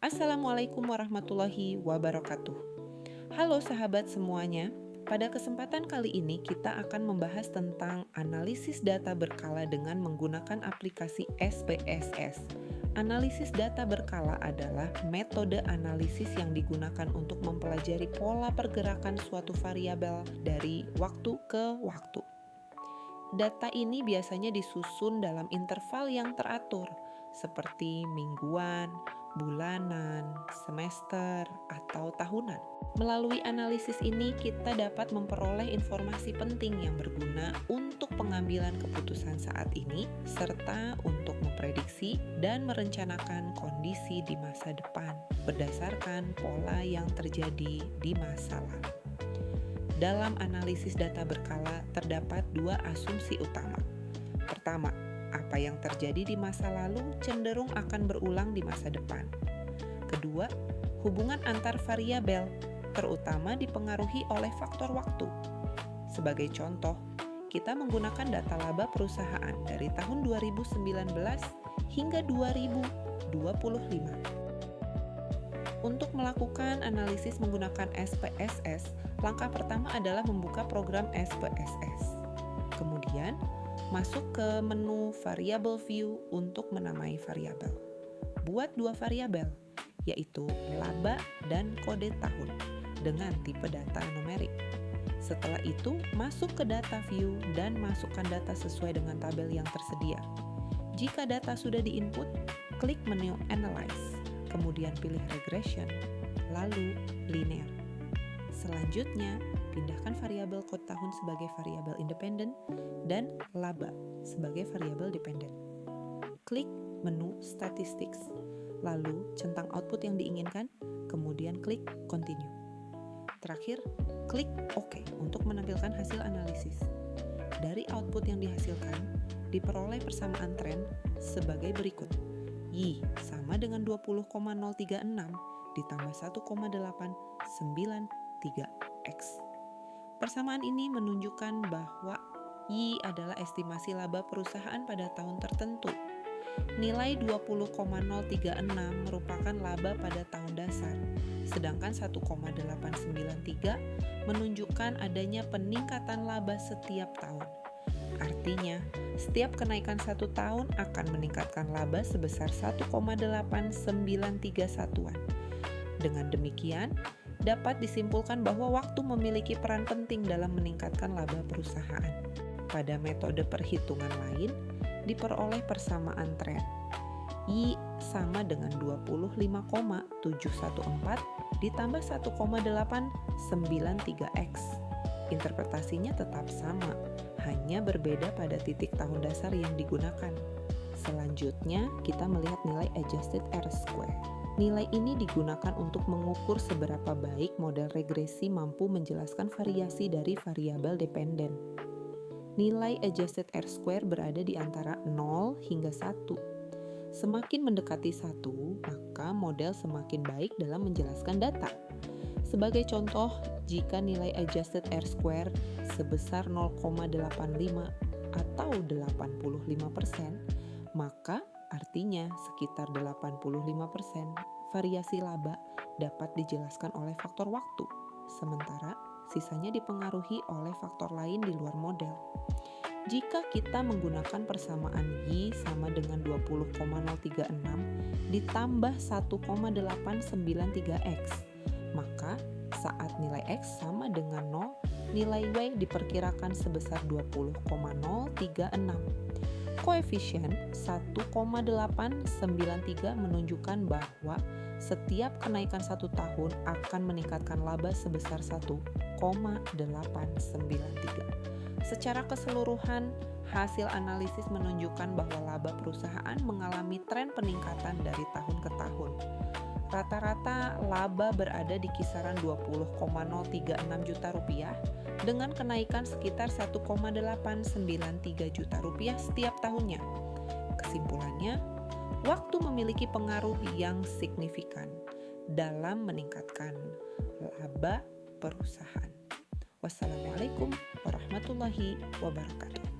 Assalamualaikum warahmatullahi wabarakatuh. Halo sahabat semuanya, pada kesempatan kali ini kita akan membahas tentang analisis data berkala dengan menggunakan aplikasi SPSS. Analisis data berkala adalah metode analisis yang digunakan untuk mempelajari pola pergerakan suatu variabel dari waktu ke waktu. Data ini biasanya disusun dalam interval yang teratur, seperti mingguan, bulanan, semester, atau tahunan. Melalui analisis ini, kita dapat memperoleh informasi penting yang berguna untuk pengambilan keputusan saat ini, serta untuk memprediksi dan merencanakan kondisi di masa depan berdasarkan pola yang terjadi di masa lalu. Dalam analisis data berkala terdapat dua asumsi utama. Pertama, apa yang terjadi di masa lalu cenderung akan berulang di masa depan. Kedua, hubungan antar variabel, terutama dipengaruhi oleh faktor waktu. Sebagai contoh, kita menggunakan data laba perusahaan dari tahun 2019 hingga 2025. Untuk melakukan analisis menggunakan SPSS, langkah pertama adalah membuka program SPSS. Kemudian, masuk ke menu Variable View untuk menamai variabel. Buat dua variabel, yaitu laba dan kode tahun, dengan tipe data numerik. Setelah itu, masuk ke Data View dan masukkan data sesuai dengan tabel yang tersedia. Jika data sudah diinput, klik menu Analyze. Kemudian pilih regression, lalu linear. Selanjutnya, pindahkan variabel kode tahun sebagai variabel independen dan laba sebagai variabel dependen. Klik menu Statistics, lalu centang output yang diinginkan, kemudian klik Continue. Terakhir, klik OK untuk menampilkan hasil analisis. Dari output yang dihasilkan, diperoleh persamaan tren sebagai berikut. Y sama dengan 20,036 ditambah 1,893X. Persamaan ini menunjukkan bahwa Y adalah estimasi laba perusahaan pada tahun tertentu. Nilai 20,036 merupakan laba pada tahun dasar, sedangkan 1,893 menunjukkan adanya peningkatan laba setiap tahun. Artinya, setiap kenaikan satu tahun akan meningkatkan laba sebesar 1,893 satuan. Dengan demikian, dapat disimpulkan bahwa waktu memiliki peran penting dalam meningkatkan laba perusahaan. Pada metode perhitungan lain, diperoleh persamaan tren. Y sama dengan 25,714 ditambah 1,893X. Interpretasinya tetap sama, hanya berbeda pada titik tahun dasar yang digunakan. Selanjutnya, kita melihat nilai adjusted R-square. Nilai ini digunakan untuk mengukur seberapa baik model regresi mampu menjelaskan variasi dari variabel dependen. Nilai adjusted R-square berada di antara 0 hingga 1. Semakin mendekati 1, maka model semakin baik dalam menjelaskan data. Sebagai contoh, jika nilai adjusted R-square sebesar 0,85 atau 85%, maka artinya sekitar 85% variasi laba dapat dijelaskan oleh faktor waktu, sementara sisanya dipengaruhi oleh faktor lain di luar model. Jika kita menggunakan persamaan Y sama dengan 20,036 ditambah 1,893X, maka saat nilai X sama dengan 0, nilai Y diperkirakan sebesar 20,036. Koefisien 1,893 menunjukkan bahwa setiap kenaikan satu tahun akan meningkatkan laba sebesar 1,893. Secara keseluruhan, hasil analisis menunjukkan bahwa laba perusahaan mengalami tren peningkatan dari tahun ke tahun. Rata-rata laba berada di kisaran 20,036 juta rupiah dengan kenaikan sekitar 1,893 juta rupiah setiap tahunnya. Kesimpulannya, waktu memiliki pengaruh yang signifikan dalam meningkatkan laba perusahaan. Wassalamualaikum warahmatullahi wabarakatuh.